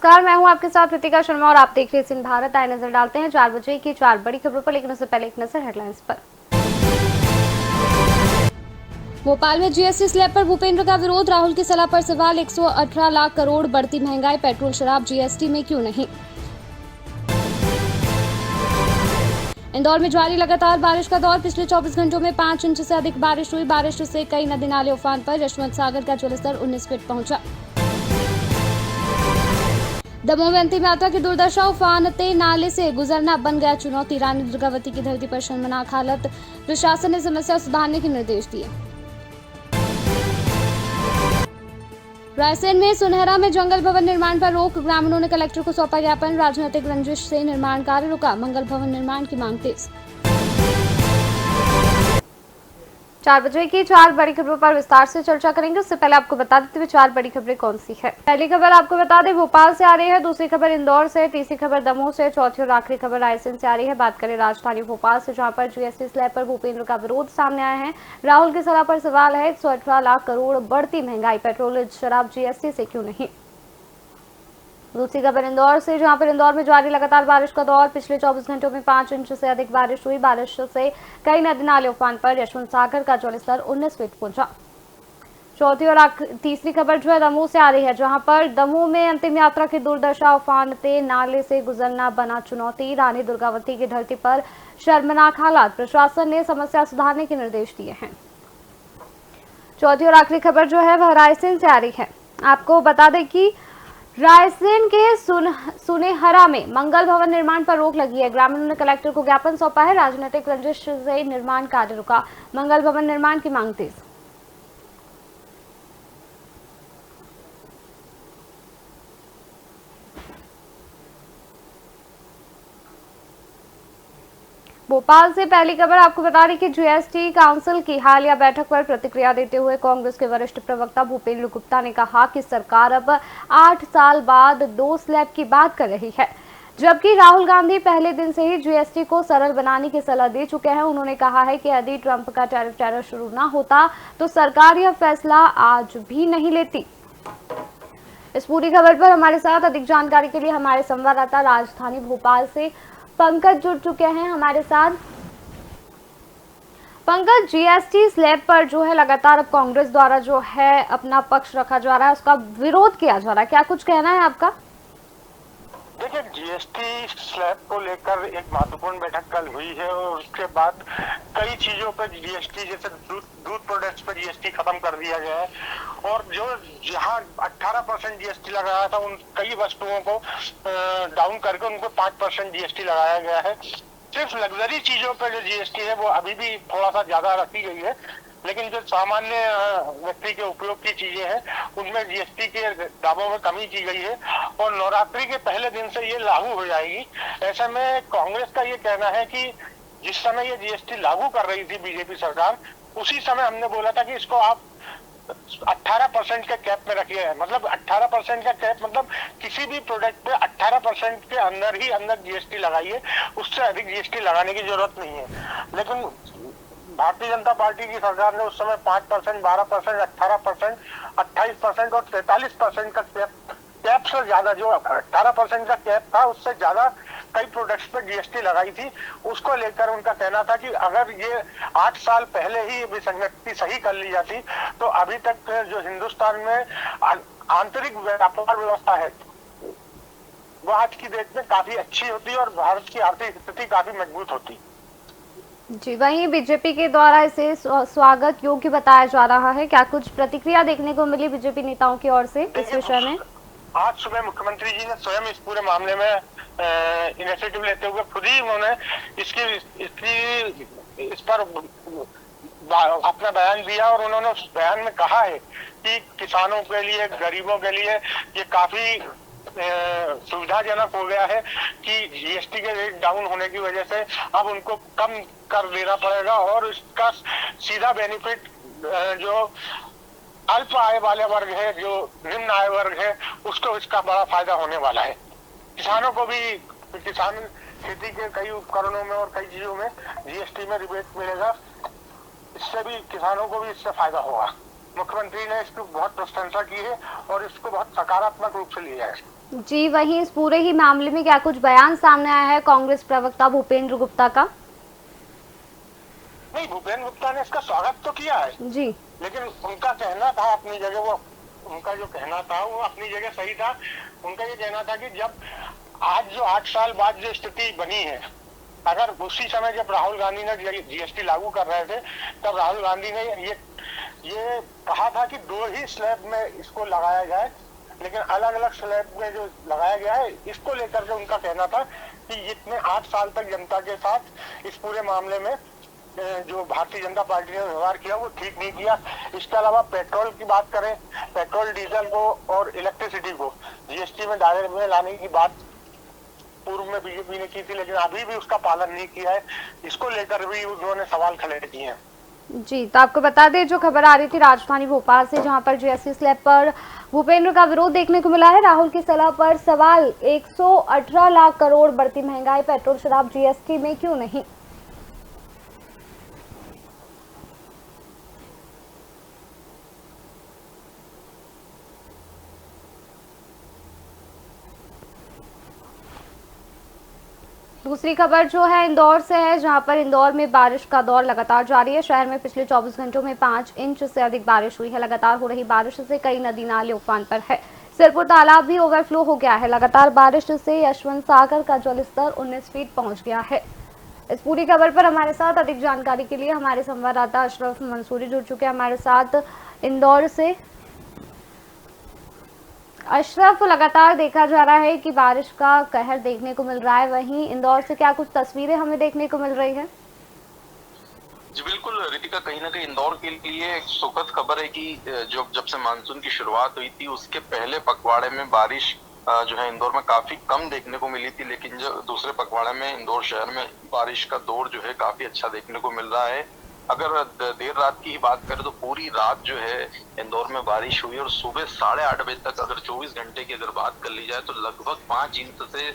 नमस्कार, मैं हूं आपके साथ कृतिका शर्मा और आप देख रहे हैं सिंध भारत। आए नजर डालते हैं 4 बजे की 4 बड़ी खबरों पर, लेकिन उससे पहले एक नजर हेडलाइंस पर। भोपाल में जीएसटी स्लैब पर भूपेंद्र का विरोध, राहुल की सलाह पर सवाल। 118 लाख करोड़ बढ़ती महंगाई, पेट्रोल शराब जीएसटी में क्यों नहीं। इंदौर में जारी लगातार बारिश का दौर, पिछले 24 घंटों में 5 इंच से अधिक बारिश हुई। बारिश से कई नदी नाले उफान पर, यशवंत सागर का जलस्तर 19 फीट पहुंचा। दमोह में अंतिम यात्रा की दुर्दशा, उफानते नाले से गुजरना बन गया चुनौती। रानी दुर्गावती की धरती पर शर्मनाक हालत, प्रशासन ने समस्या सुधारने के निर्देश दिए। रायसेन में सुनहरा में जंगल भवन निर्माण पर रोक, ग्रामीणों ने कलेक्टर को सौंपा ज्ञापन। राजनीतिक रंजिश से निर्माण कार्य रुका, मंगल भवन निर्माण की मांग तेज। 4 बजे की 4 बड़ी खबरों पर विस्तार से चर्चा करेंगे। उससे पहले आपको बता देते हुए 4 बड़ी खबरें कौन सी है। पहली खबर आपको बता दें भोपाल से आ रही है, दूसरी खबर इंदौर से, तीसरी खबर दमोह से, चौथी और आखिरी खबर रायसेन से आ रही है। बात करें राजधानी भोपाल से, जहां पर जीएसटी स्लैब पर भूपेंद्र का विरोध सामने आया है। राहुल की सलाह पर सवाल है। 118 लाख करोड़ बढ़ती महंगाई, पेट्रोल शराब जीएसटी से क्यों नहीं। दूसरी खबर इंदौर से, जहां पर इंदौर में जारी लगातार बारिश का दौर, पिछले 24 घंटों में 5 इंच से अधिक बारिश हुई। बारिश से कई नदी नाले उफान पर, यशवंत सागर का जलस्तर 19 फीट पहुंचा। चौथी और तीसरी खबर जो है दमोह से आ रही है, जहां पर दमोह में अंतिम यात्रा की दुर्दशा, उफानते नाले से गुजरना बना चुनौती। रानी दुर्गावती की धरती पर शर्मनाक हालात, प्रशासन ने समस्या सुधारने के निर्देश दिए हैं। चौथी और आखिरी खबर जो है वह रायसेन से आ रही है। आपको बता दें कि रायसेन के सुनेहरा में मंगल भवन निर्माण पर रोक लगी है। ग्रामीणों ने कलेक्टर को ज्ञापन सौंपा है। राजनीतिक रंजिश से निर्माण कार्य रुका, मंगल भवन निर्माण की मांग तेज। भोपाल से पहली खबर आपको बता रही कि जीएसटी काउंसिल की हालिया बैठक पर प्रतिक्रिया देते हुए कांग्रेस के वरिष्ठ प्रवक्ता भूपेंद्र गुप्ता ने कहा कि सरकार अब 8 साल बाद 2 स्लैब की बात कर रही है, जबकि राहुल गांधी पहले दिन से ही जीएसटी को सरल बनाने की सलाह दे चुके हैं। उन्होंने कहा है कि यदि ट्रंप का टैरिफ शुरू ना होता तो सरकार यह फैसला आज भी नहीं लेती। इस पूरी खबर पर हमारे साथ अधिक जानकारी के लिए हमारे संवाददाता राजधानी भोपाल से पंकज जुड़ चुके हैं हमारे साथ। पंकज, जीएसटी स्लैब पर जो है लगातार अब कांग्रेस द्वारा जो है अपना पक्ष रखा जा रहा है, उसका विरोध किया जा रहा है, क्या कुछ कहना है आपका? देखिए, जीएसटी स्लैब को लेकर एक महत्वपूर्ण बैठक कल हुई है और उसके बाद कई चीजों पर जीएसटी, जैसे दूध प्रोडक्ट्स पर जीएसटी खत्म कर दिया गया है और जो जहां 18% जीएसटी लगाया था उन कई वस्तुओं को डाउन करके उनको 5% जीएसटी लगाया गया है। सिर्फ लग्जरी चीजों पर जो जीएसटी है वो अभी भी थोड़ा सा ज्यादा रखी गई है, लेकिन जो सामान्य व्यक्ति के उपयोग की चीजें हैं उनमें जीएसटी के दामों में कमी की गई है और नवरात्रि के पहले दिन से ये लागू हो जाएगी। ऐसे में कांग्रेस का ये कहना है कि जिस समय ये जीएसटी लागू कर रही थी बीजेपी सरकार, उसी समय हमने बोला था कि इसको आप 18% के कैप में रखिए। मतलब 18% का कैप मतलब किसी भी प्रोडक्ट पे 18% के अंदर ही अंदर जीएसटी लगाइए, उससे अधिक जीएसटी लगाने की जरूरत नहीं है। लेकिन भारतीय जनता पार्टी की सरकार ने उस समय 5%, 12%, 18%, 28% और 43% का कैप से ज्यादा, जो 18% का कैप था उससे ज्यादा कई प्रोडक्ट्स पर जीएसटी लगाई थी। उसको लेकर उनका कहना था कि अगर ये 8 साल पहले ही विसंगति सही कर ली जाती तो अभी तक जो हिंदुस्तान में आंतरिक व्यापार व्यवस्था है वो आज की डेट में काफी अच्छी होती और भारत की आर्थिक स्थिति काफी मजबूत होती। जी, वहीं बीजेपी के द्वारा इसे स्वागत योग्य बताया जा रहा है, क्या कुछ प्रतिक्रिया देखने को मिली बीजेपी नेताओं की ओर से इस विषय में? आज सुबह मुख्यमंत्री जी ने स्वयं इस पूरे मामले में इनिशिएटिव लेते हुए खुद ही उन्होंने इस पर अपना बयान दिया और उन्होंने उस बयान में कहा है कि किसानों के लिए, गरीबों के लिए ये काफी सुविधाजनक हो गया है कि जीएसटी के रेट डाउन होने की वजह से अब उनको कम कर देना पड़ेगा और इसका सीधा बेनिफिट जो अल्प आय वाले वर्ग है, जो निम्न आय वर्ग है, उसको इसका बड़ा फायदा होने वाला है। किसानों को भी, किसान खेती के कई उपकरणों में और कई चीजों में जीएसटी में रिबेट मिलेगा, इससे भी किसानों को भी इससे फायदा होगा। मुख्यमंत्री ने इसकी बहुत प्रशंसा की है और इसको बहुत सकारात्मक रूप से लिया है। जी, वहीं इस पूरे ही मामले में क्या कुछ बयान सामने आया है कांग्रेस प्रवक्ता भूपेंद्र गुप्ता का? नहीं, भूपेंद्र गुप्ता ने इसका स्वागत तो किया है, जी। लेकिन उनका कहना था अपनी जगह, वो उनका जो कहना था वो अपनी जगह सही था। उनका ये कहना था कि जब आज जो 8 साल बाद जो स्थिति बनी है, अगर उसी समय जब राहुल गांधी ने जीएसटी लागू कर रहे थे, तब राहुल गांधी ने ये कहा था कि 2 ही स्लैब में इसको लगाया जाए, लेकिन अलग अलग स्लैब में जो लगाया गया है, इसको लेकर के उनका कहना था कि इतने 8 साल तक जनता के साथ इस पूरे मामले में जो भारतीय जनता पार्टी ने व्यवहार किया वो ठीक नहीं किया। इसके अलावा पेट्रोल की बात करें, पेट्रोल डीजल को और इलेक्ट्रिसिटी को जीएसटी में दायरे में लाने की बात पूर्व में बीजेपी ने की थी, लेकिन अभी भी उसका पालन नहीं किया है। इसको लेकर भी उन्होंने सवाल खड़े किए हैं। जी, तो आपको बता दें, जो खबर आ रही थी राजधानी भोपाल से, जहां पर जीएसटी स्लैब पर भूपेंद्र का विरोध देखने को मिला है। राहुल की सलाह पर सवाल, 118 लाख करोड़ बढ़ती महंगाई, पेट्रोल शराब जीएसटी में क्यों नहीं? दूसरी खबर जो है इंदौर से है, जहां पर इंदौर में बारिश का दौर लगातार जारी है। शहर में पिछले 24 घंटों में 5 इंच से अधिक बारिश हुई है। लगातार हो रही बारिश से कई नदी नाले उफान पर है। सिरपुर तालाब भी ओवरफ्लो हो गया है। लगातार बारिश से यशवंत सागर का जलस्तर 19 फीट पहुंच गया है। इस पूरी खबर पर हमारे साथ अधिक जानकारी के लिए हमारे संवाददाता अशरफ मंसूरी जुड़ चुके हैं हमारे साथ इंदौर से। अशरफ, लगातार देखा जा रहा है कि बारिश का कहर देखने को मिल रहा है, वहीं इंदौर से क्या कुछ तस्वीरें हमें देखने को मिल रही है? जी बिल्कुल रितिका, कहीं ना कहीं इंदौर के लिए एक सुखद खबर है कि जब से मानसून की शुरुआत हुई थी उसके पहले पखवाड़े में बारिश जो है इंदौर में काफी कम देखने को मिली थी, लेकिन जो दूसरे पखवाड़े में इंदौर शहर में बारिश का दौर जो है काफी अच्छा देखने को मिल रहा है। अगर देर रात की ही बात करें तो पूरी रात जो है इंदौर में बारिश हुई और सुबह 8:30 बजे तक अगर 24 घंटे की अगर बात कर ली जाए तो लगभग 5 इंच से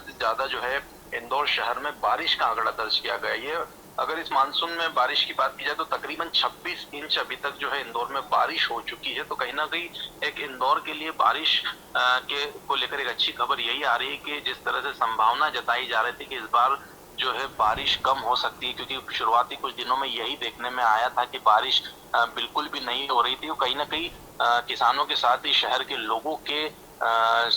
ज्यादा जो है इंदौर शहर में बारिश का आंकड़ा दर्ज किया गया। ये अगर इस मानसून में बारिश की बात की जाए तो तकरीबन 26 इंच अभी तक जो है इंदौर में बारिश हो चुकी है। तो कहीं ना कहीं एक इंदौर के लिए बारिश के को लेकर एक अच्छी खबर यही आ रही है कि जिस तरह से संभावना जताई जा रही थी कि इस बार जो है बारिश कम हो सकती है, क्योंकि शुरुआती कुछ दिनों में यही देखने में आया था कि बारिश बिल्कुल भी नहीं हो रही थी। कहीं ना कहीं किसानों के साथ ही शहर के लोगों के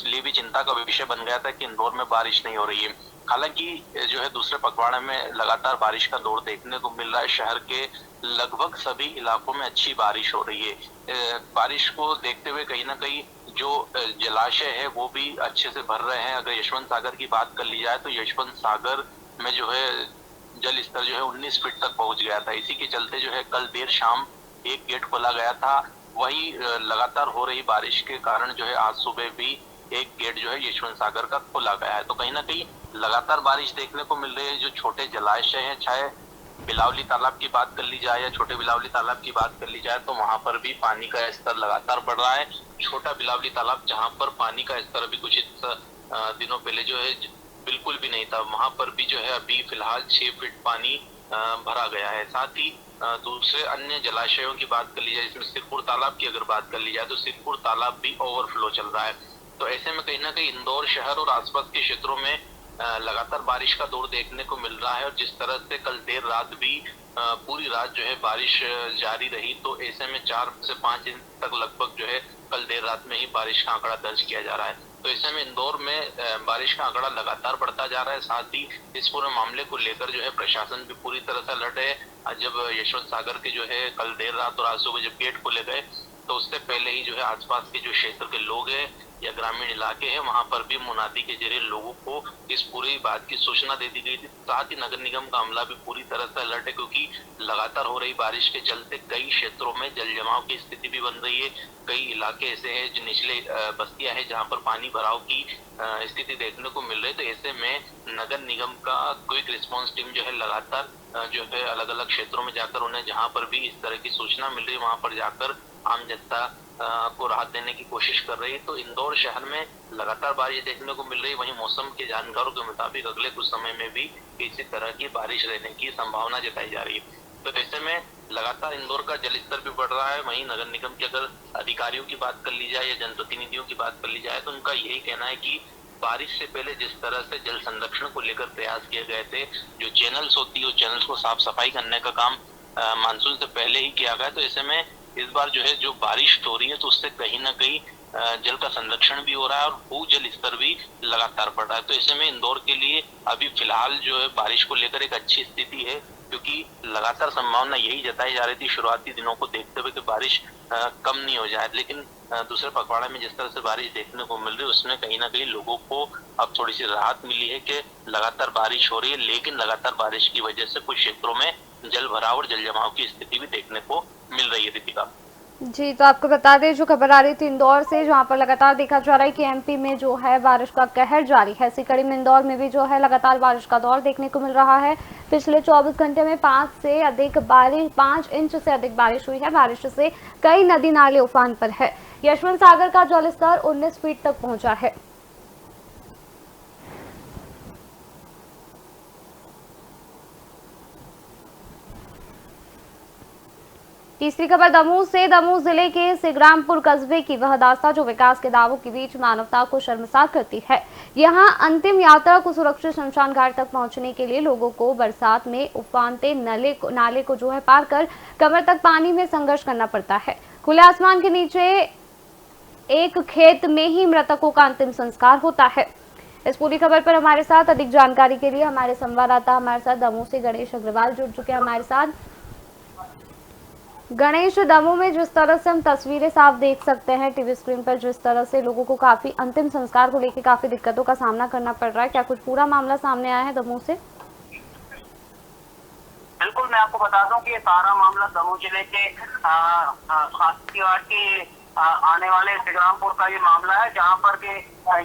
लिए भी चिंता का विषय बन गया था कि इंदौर में बारिश नहीं हो रही है। हालांकि जो है दूसरे पखवाड़े में लगातार बारिश का दौर देखने को मिल रहा है। शहर के लगभग सभी इलाकों में अच्छी बारिश हो रही है। बारिश को देखते हुए कहीं ना कहीं जो जलाशय है वो भी अच्छे से भर रहे हैं। अगर यशवंत सागर की बात कर ली जाए तो यशवंत सागर में जो है जल स्तर जो है 19 फीट तक पहुंच गया था। इसी के चलते जो है कल देर शाम एक गेट खोला गया था। वही लगातार हो रही बारिश के कारण जो है आज सुबह भी एक गेट जो है यशवंत सागर का खोला गया है। तो कहीं ना कहीं लगातार बारिश देखने को मिल रही है। जो छोटे जलाशय हैं, चाहे बिलावली तालाब की बात कर ली जाए या छोटे बिलावली तालाब की बात कर ली जाए, तो वहां पर भी पानी का स्तर लगातार बढ़ रहा है। छोटा बिलावली तालाब जहां पर पानी का स्तर अभी कुछ दिनों पहले जो है बिल्कुल भी नहीं था, वहां पर भी जो है अभी फिलहाल 6 फीट पानी भरा गया है। साथ ही दूसरे अन्य जलाशयों की बात कर ली जाए, इसमें सिरपुर तालाब की अगर बात कर ली जाए तो सिरपुर तालाब भी ओवरफ्लो चल रहा है। तो ऐसे में कहीं ना कहीं इंदौर शहर और आसपास के क्षेत्रों में लगातार बारिश का दौर देखने को मिल रहा है। और जिस तरह से कल देर रात भी पूरी रात जो है बारिश जारी रही, तो ऐसे में 4 से 5 इंच तक लगभग जो है कल देर रात में ही बारिश का आंकड़ा दर्ज किया जा रहा है। तो ऐसे में इंदौर में बारिश का आंकड़ा लगातार बढ़ता जा रहा है। साथ ही इस पूरे मामले को लेकर जो है प्रशासन भी पूरी तरह से अलर्ट है। जब यशवंत सागर के जो है कल देर रात और आज सुबह जब गेट खोले गए तो उससे पहले ही जो है आसपास के जो क्षेत्र के लोग हैं या ग्रामीण इलाके हैं वहां पर भी मुनादी के जरिए लोगों को इस पूरी बात की सूचना दे दी गई थी। साथ ही नगर निगम का अमला भी पूरी तरह से अलर्ट है, क्योंकि लगातार हो रही बारिश के चलते कई क्षेत्रों में जल जमाव की स्थिति भी बन रही है। कई इलाके ऐसे हैं जो निचले बस्तियां हैं जहां पर पानी भराव की स्थिति देखने को मिल रही है। तो ऐसे में नगर निगम का क्विक रिस्पांस टीम जो है लगातार जो है अलग अलग क्षेत्रों में जाकर उन्हें जहां पर भी इस तरह की सूचना मिल रही है वहां पर जाकर आम जनता को राहत देने की कोशिश कर रही है। तो इंदौर शहर में लगातार बारिश देखने को मिल रही है। वहीं मौसम के जानकारों के मुताबिक अगले कुछ समय में भी इसी तरह की बारिश रहने की संभावना जताई जा रही है। तो ऐसे में लगातार इंदौर का जल स्तर भी बढ़ रहा है। वहीं नगर निगम के अगर अधिकारियों की बात कर ली जाए या जनप्रतिनिधियों की बात कर ली जाए तो उनका यही कहना है कि बारिश से पहले जिस तरह से जल संरक्षण को लेकर प्रयास किए गए थे, जो चैनल्स होती है उस चैनल्स को साफ सफाई करने का काम मानसून से पहले ही किया गया। तो ऐसे में इस बार जो है जो बारिश हो रही है तो उससे कहीं ना कहीं जल का संरक्षण भी हो रहा है और भूजल स्तर भी लगातार बढ़ रहा है। तो ऐसे में इंदौर के लिए अभी फिलहाल जो है बारिश को लेकर एक अच्छी स्थिति है, क्योंकि लगातार संभावना यही जताई जा रही थी शुरुआती दिनों को देखते हुए कि बारिश कम नहीं हो जाए, लेकिन दूसरे पखवाड़े में जिस तरह से बारिश देखने को मिल रही है उसमें कहीं ना कहीं लोगों को अब थोड़ी सी राहत मिली है कि लगातार बारिश हो रही है, लेकिन लगातार बारिश की वजह से कुछ क्षेत्रों में जल भराव और जल जमाव की स्थिति भी देखने को मिल रही है। दीपिका जी, तो आपको बता दें जो खबर आ रही थी इंदौर से, जहां पर लगातार देखा जा रहा है कि एमपी में जो है बारिश का कहर जारी है। इसी कड़ी में इंदौर में भी जो है लगातार बारिश का दौर देखने को मिल रहा है। पिछले 24 घंटे में 5 इंच से अधिक बारिश हुई है। बारिश से कई नदी नाले उफान पर है। यशवंत सागर का जलस्तर 19 फीट तक पहुंचा है। तीसरी खबर दमोह से। दमोह जिले के सिग्रामपुर कस्बे की वह दास्तां जो विकास के दावों के बीच मानवता को शर्मसार करती है। यहां अंतिम यात्रा को सुरक्षित शमशान घाट तक पहुंचने के लिए लोगों को बरसात में उफानते नाले को जो है पार कर कमर तक पानी में संघर्ष करना पड़ता है। खुले आसमान के नीचे एक खेत में ही मृतकों का अंतिम संस्कार होता है। इस पूरी खबर पर हमारे साथ अधिक जानकारी के लिए हमारे संवाददाता हमारे साथ दमोह से गणेश अग्रवाल जुड़ चुके हैं हमारे साथ। गणेश, दमोह में जिस तरह से हम तस्वीरें साफ देख सकते हैं टीवी स्क्रीन पर, जिस तरह से लोगों को काफी अंतिम संस्कार को लेकर काफी दिक्कतों का सामना करना पड़ रहा है, क्या कुछ पूरा मामला सामने आया है दमोह से? बिल्कुल, मैं आपको बता दूं कि ये सारा मामला दमोह जिले के के आने वाले सिग्रामपुर का ये मामला है, जहां पर के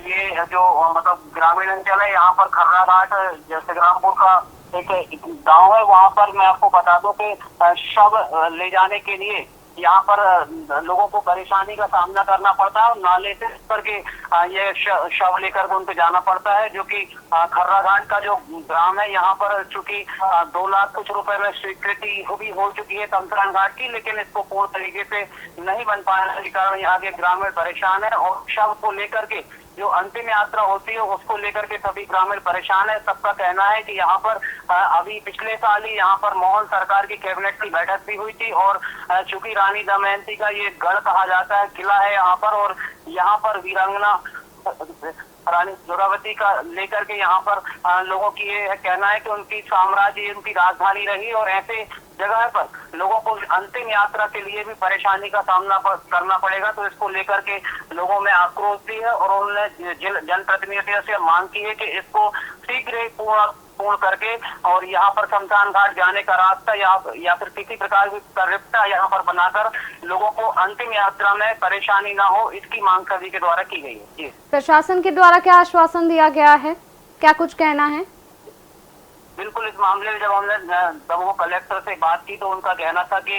ये जो मतलब ग्रामीण अंचल है, यहाँ पर खर्रा घाट सिग्रामपुर का एक गांव है। वहां पर मैं आपको बता दूं कि शव ले जाने के लिए यहाँ पर लोगों को परेशानी का सामना करना पड़ता है और नाले से करके ये शव लेकर उनको जाना पड़ता है, जो कि खर्रा घाट का जो ग्राम है, यहाँ पर चूंकि 2 लाख कुछ रुपए में स्वीकृति भी हो चुकी है शमशान घाट की, लेकिन इसको पूर्ण तरीके से नहीं बन पाने के कारण यहाँ के ग्रामीण परेशान है और शव को लेकर के जो अंतिम यात्रा होती है उसको लेकर के सभी ग्रामीण परेशान है। सबका कहना है कि यहाँ पर अभी पिछले साल ही यहाँ पर मोहन सरकार की कैबिनेट की बैठक भी हुई थी और चूंकि रानी दमयंती का ये गढ़ कहा जाता है, किला है यहाँ पर, और यहाँ पर वीरांगना रानी दुर्गावती का लेकर के यहाँ पर लोगों की ये कहना है कि उनकी साम्राज्य उनकी राजधानी रही और ऐसे जगह पर लोगों को अंतिम यात्रा के लिए भी परेशानी का सामना करना पड़ेगा। तो इसको लेकर के लोगों में आक्रोश भी है और उन्होंने जनप्रतिनिधियों से मांग की है कि इसको शीघ्र ही पूर्ण करके और यहाँ पर शमशान घाट जाने का रास्ता या फिर किसी प्रकार की रिक्शा यहाँ पर बनाकर लोगों को अंतिम यात्रा में परेशानी ना हो, इसकी मांग सभी के द्वारा की गई है। प्रशासन के द्वारा क्या आश्वासन दिया गया है, क्या कुछ कहना है? बिल्कुल, इस मामले में जब हमने दमोह कलेक्टर से बात की तो उनका कहना था कि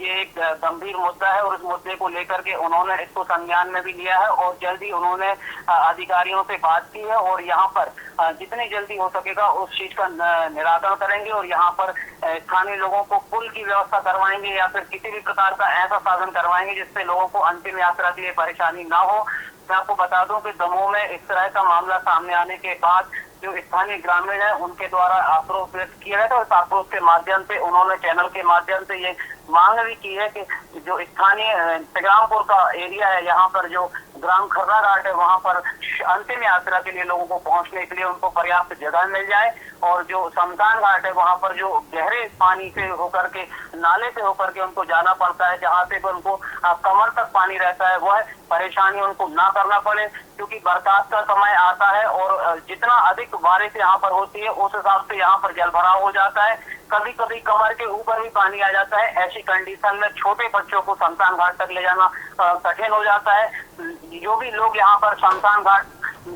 ये एक गंभीर मुद्दा है और इस मुद्दे को लेकर के उन्होंने इसको संज्ञान में भी लिया है और जल्दी उन्होंने अधिकारियों से बात की है और यहाँ पर जितनी जल्दी हो सकेगा उस चीज का निराकरण करेंगे और यहाँ पर स्थानीय लोगों को पुल की व्यवस्था करवाएंगे या फिर किसी भी प्रकार का ऐसा साधन करवाएंगे जिससे लोगों को अंतिम यात्रा के लिए परेशानी ना हो। मैं आपको बता दूं कि दमोह में इस तरह का मामला सामने आने के बाद जो स्थानीय ग्रामीण है उनके द्वारा आक्रोश व्यक्त किया गया था और आक्रोश के माध्यम से उन्होंने चैनल के माध्यम से ये मांग भी की है कि जो स्थानीय सिग्रामपुर का एरिया है, यहाँ पर जो ग्राम खर्रा घाट है, वहाँ पर अंतिम यात्रा के लिए लोगों को पहुंचने के लिए उनको पर्याप्त जगह मिल जाए और जो शमशान घाट है वहाँ पर जो गहरे पानी से होकर के नाले से होकर के उनको जाना पड़ता है, जहाँ से उनको कमर तक पानी रहता है, वह परेशानी उनको ना करना पड़े, क्योंकि बरसात का समय आता है और जितना अधिक बारिश यहाँ पर होती है उस हिसाब से यहाँ पर जल भराव हो जाता है। कभी कभी कमर के ऊपर भी पानी आ जाता है। ऐसी कंडीशन में छोटे बच्चों को शमशान घाट तक ले जाना कठिन हो जाता है। जो भी लोग यहाँ पर शमशान घाट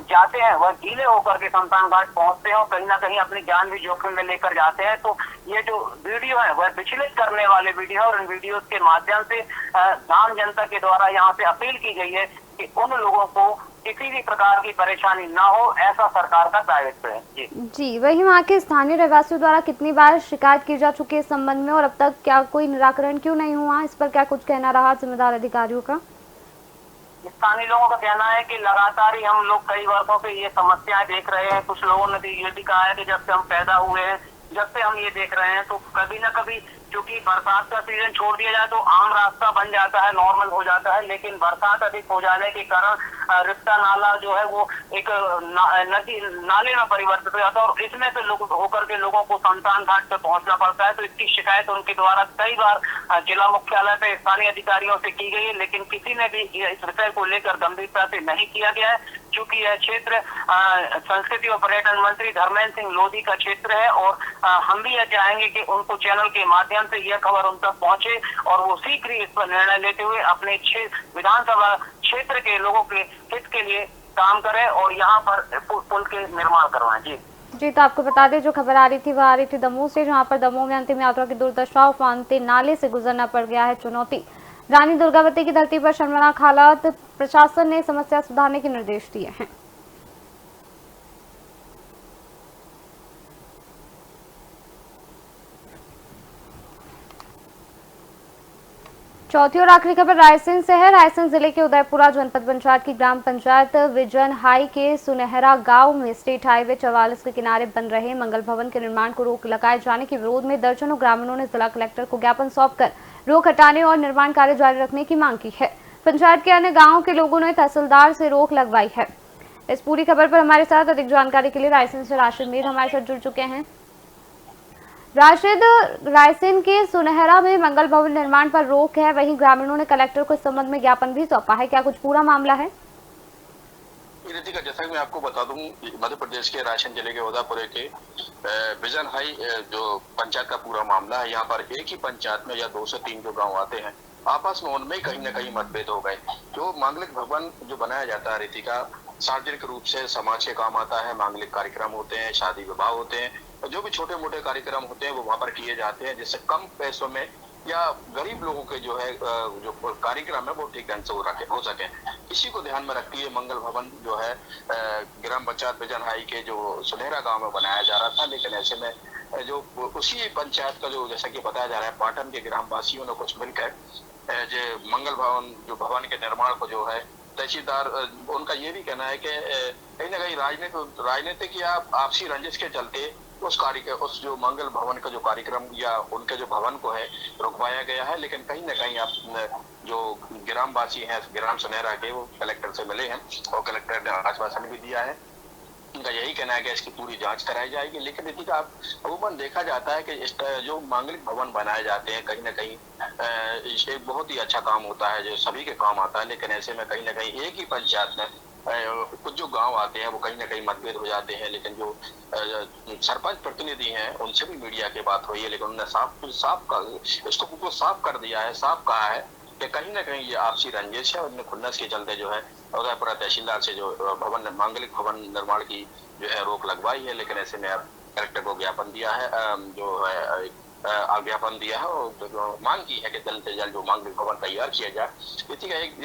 जाते हैं वह गीले होकर के शमशान घाट पहुंचते हैं और कहीं ना कहीं अपनी जान भी जोखिम में लेकर जाते हैं। तो ये जो वीडियो है वह विचलित करने वाले वीडियो है और इन वीडियो के माध्यम से आम जनता के द्वारा यहाँ से अपील की गई है कि उन लोगों को किसी भी प्रकार की परेशानी ना हो, ऐसा सरकार का दायित्व है। जी जी, वही वहाँ के स्थानीय रहवासियों द्वारा कितनी बार शिकायत की जा चुकी है इस संबंध में और अब तक क्या कोई निराकरण क्यों नहीं हुआ, इस पर क्या कुछ कहना रहा जिम्मेदार अधिकारियों का? स्थानीय लोगों का कहना है कि लगातार ही हम लोग कई वर्षों से ये समस्याएं देख रहे हैं। कुछ लोगों ने ये भी कहा है कि जब से हम पैदा हुए हैं, जब से हम ये देख रहे हैं, तो कभी ना कभी क्योंकि बरसात का सीजन छोड़ दिया जाए तो आम रास्ता बन जाता है, नॉर्मल हो जाता है, लेकिन बरसात अधिक हो जाने के कारण रिश्ता नाला जो है वो एक नदी नाले में परिवर्तित हो जाता है और इसमें से लोग होकर के लोगों को शमशान घाट पे पहुंचना पड़ता है। तो इसकी शिकायत उनके द्वारा कई बार जिला मुख्यालय पे स्थानीय अधिकारियों से की गई है, लेकिन किसी ने भी इस विषय को लेकर गंभीरता से नहीं किया गया है। चूंकि यह क्षेत्र संस्कृति और पर्यटन मंत्री धर्मेंद्र सिंह लोधी का क्षेत्र है और हम भी यह चाहेंगे कि उनको चैनल के माध्यम से यह खबर उन तक पहुंचे और वो शीघ्र ही इस पर निर्णय लेते हुए अपने विधानसभा क्षेत्र के लोगों के हित के लिए काम करें और यहाँ पर पुल के निर्माण करवाएं। जी, तो आपको बता दें जो खबर आ रही थी वह आ रही थी दमोह से, जहां पर दमोह में अंतिम यात्रा की दुर्दशा फानते नाले से गुजरना पड़ गया है चुनौती। रानी दुर्गावती की धरती पर शर्मनाक हालात, प्रशासन ने समस्या सुधारने के निर्देश दिए हैं। चौथी और आखिरी खबर रायसेन से है। रायसेन जिले के उदयपुरा जनपद पंचायत की ग्राम पंचायत विजन हाई के सुनहरा गांव में स्टेट हाईवे 44 के किनारे बन रहे मंगल भवन के निर्माण को रोक लगाए जाने के विरोध में दर्जनों ग्रामीणों ने जिला कलेक्टर को ज्ञापन सौंपकर रोक हटाने और निर्माण कार्य जारी रखने की मांग की है। पंचायत के अन्य गाँव के लोगों ने तहसीलदार से रोक लगवाई है। इस पूरी खबर पर हमारे साथ अधिक जानकारी के लिए रायसेन से राशिद मीर हमारे साथ जुड़ चुके हैं। राशिद, रायसेन के सुनहरा में मंगल भवन निर्माण पर रोक है, वहीं ग्रामीणों ने कलेक्टर को इस संबंध में ज्ञापन भी सौंपा है, क्या कुछ पूरा मामला है? रितिका, जैसा कि मैं आपको बता दूं, मध्य प्रदेश के रायसेन जिले के उदयपुर के विजन हाई जो पंचायत का पूरा मामला है, यहाँ पर एक ही पंचायत में या 2 से 3 जो गांव आते हैं, आपस में उनमें कहीं न कहीं मतभेद हो गए। जो मांगलिक भवन जो बनाया जाता है रितिका, सार्वजनिक रूप से समाज के काम आता है। मांगलिक कार्यक्रम होते हैं, शादी विवाह होते हैं, जो भी छोटे मोटे कार्यक्रम होते हैं वो वहां पर किए जाते हैं, जिससे कम पैसों में या गरीब लोगों के जो है जो कार्यक्रम है वो ठीक ढंग से हो सके। इसी को ध्यान में रखते हुए मंगल भवन जो है ग्राम पंचायत विजन हाई के जो सुनहरा गांव में बनाया जा रहा था, लेकिन ऐसे में जो उसी पंचायत का जो जैसा कि बताया जा रहा है पाटन के ग्राम वासियों ने कुछ मिलकर जो मंगल भवन जो भवन के निर्माण को जो है तहसीलदार, उनका ये भी कहना है कि कहीं ना कहीं राजनीतिक या आपसी रंजिश के चलते उस जो मंगल भवन का जो कार्यक्रम या उनके जो भवन को है रुकवाया गया है। लेकिन कहीं ना कहीं आप जो ग्रामवासी हैं ग्राम सुनहरा के, वो कलेक्टर से मिले हैं और कलेक्टर ने आश्वासन भी दिया है। उनका यही कहना है कि इसकी पूरी जांच कराई जाएगी। लेकिन यदि आप अमूमन देखा जाता है कि इस जो मांगलिक भवन बनाए जाते हैं कहीं ना कहीं एक बहुत ही अच्छा काम होता है जो सभी के काम आता है, लेकिन ऐसे में कहीं ना कहीं एक ही पंचायत में कुछ जो गांव आते हैं वो कहीं ना कहीं मतभेद हो जाते हैं। लेकिन जो सरपंच प्रतिनिधि हैं उनसे भी मीडिया की बात हुई है, लेकिन उन्होंने इसको साफ कर दिया है, साफ कहा है कि कहीं ना कहीं ये आपसी रंजिश है और खुन्नस के चलते जो है उदयपुरा तहसीलदार से जो मांगलिक भवन निर्माण की जो है रोक लगवाई है। लेकिन ऐसे में अब कलेक्टर को ज्ञापन दिया है, जो है ज्ञापन दिया है और मांग की है कि जल्द से जल्द जो मांगलिक भवन तैयार किया जाए। इसी का एक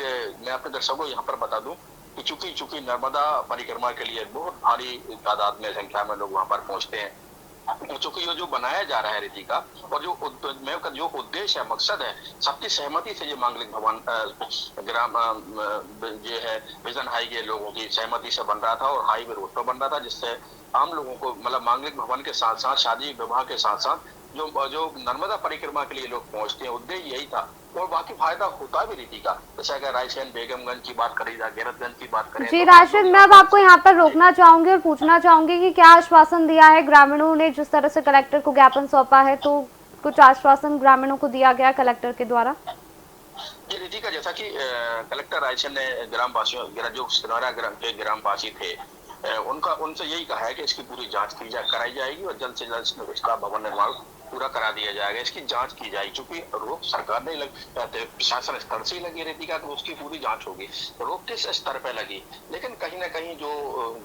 मैं अपने दर्शकों को यहाँ पर बता दूं कि चूंकि नर्मदा परिक्रमा के लिए बहुत भारी तादाद में संख्या में लोग वहां पर पहुंचते हैं, चूंकि ये जो बनाया जा रहा है रितिका और जो उद्देश्य है, मकसद है, सबकी सहमति से ये मांगलिक भवन ग्राम ये है विजन हाई के लोगों की सहमति से बन रहा था और हाईवे रोड पर बन रहा था, जिससे आम लोगों को मतलब मांगलिक भवन के साथ साथ शादी विवाह के साथ साथ जो नर्मदा परिक्रमा के लिए लोग पहुंचते हैं उद्देश्य यही था और बाकी फायदा होता भी रितिका। जैसे अगर रायसेन बेगमगंज की बात करें या गैरतगंज की बात करें जी राशिद, मैं अब आपको यहाँ पर रोकना चाहूंगी और पूछना चाहूंगी कि क्या आश्वासन दिया है ग्रामीणों ने? जिस तरह से कलेक्टर को ज्ञापन सौंपा है तो कुछ आश्वासन ग्रामीणों को दिया गया कलेक्टर के द्वारा? जी रितिका, जैसा कि कलेक्टर रायसेन ने ग्रामवासियों जो सुनहरा के ग्रामवासी थे उनसे यही कहा है कि इसकी पूरी जांच कराई जाएगी और जल्द से जल्द इसका भवन निर्माण पूरा करा दिया जाएगा, इसकी जांच की जाएगी। क्योंकि रोक सरकार ने प्रशासन स्तर से ही लगी रहती है तो उसकी पूरी जांच होगी। रोक किस स्तर पे लगी, लेकिन कहीं ना कहीं जो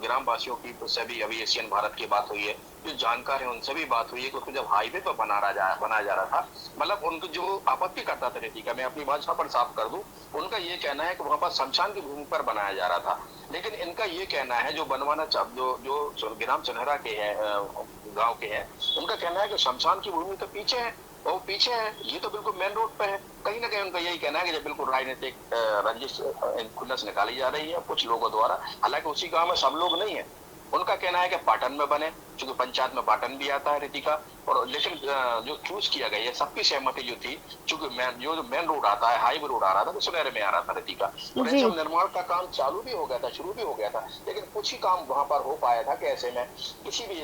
ग्रामवासियों की से भी अभी एशियन भारत की बात हुई है, जो जानकार है उनसे भी बात हुई है, क्योंकि जब हाईवे पर बनाया जा रहा था, मतलब उनको जो आपत्ति करता था रेती का, मैं अपनी बात यहाँ पर साफ कर दूं, उनका ये कहना है कि वहां पर शमशान की भूमि पर बनाया जा रहा था। लेकिन इनका ये कहना है, जो बनवाना जो ग्राम चनहरा के हैं, गांव के हैं, उनका कहना है कि शमशान की भूमि तो पीछे है, वो पीछे है, ये तो बिल्कुल मेन रोड पे है। कहीं ना कहीं उनका यही कहना है कि बिल्कुल राजनीतिक रंजिश खुन्नस निकाली जा रही है कुछ लोगों द्वारा। हालांकि उसी गांव में सब लोग नहीं है। उनका कहना है कि पाटन में बने, क्योंकि पंचायत में पाटन भी आता है रेती का, और लेकिन जो चूज किया गया है, सबकी सहमति जो थी, चूंकि जो मेन रोड आता है, हाईवे रोड आ रहा था, तो सुनहरे में आ रहा था रेती का, और ऐसे निर्माण का काम चालू भी हो गया था, शुरू भी हो गया था, लेकिन कुछ ही काम वहां पर हो पाया था कि ऐसे में किसी भी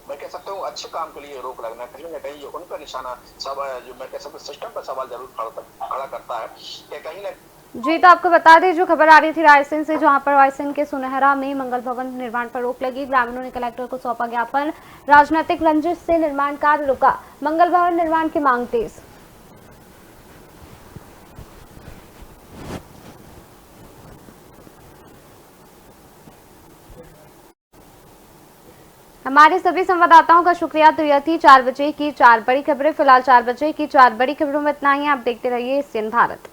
मैं कह सकता हूँ अच्छे काम के लिए रोक लगना कहीं ना कहीं उनका निशाना सब जो मैं कह सकता हूँ सिस्टम पर सवाल जरूर खड़ा करता है कि कहीं ना। जी, तो आपको बता दें, जो खबर आ रही थी रायसेन से, जहां पर रायसेन के सुनहरा में मंगल भवन निर्माण पर रोक लगी। ग्रामीणों ने कलेक्टर को सौंपा ज्ञापन। राजनीतिक रंजिश से निर्माण कार्य रुका, मंगल भवन निर्माण की मांग तेज। हमारे सभी संवाददाताओं का शुक्रिया। तो यह थी 4 बजे की 4 बड़ी खबरें। फिलहाल 4 बजे की 4 बड़ी खबरों में इतना ही। आप देखते रहिए एशियन भारत।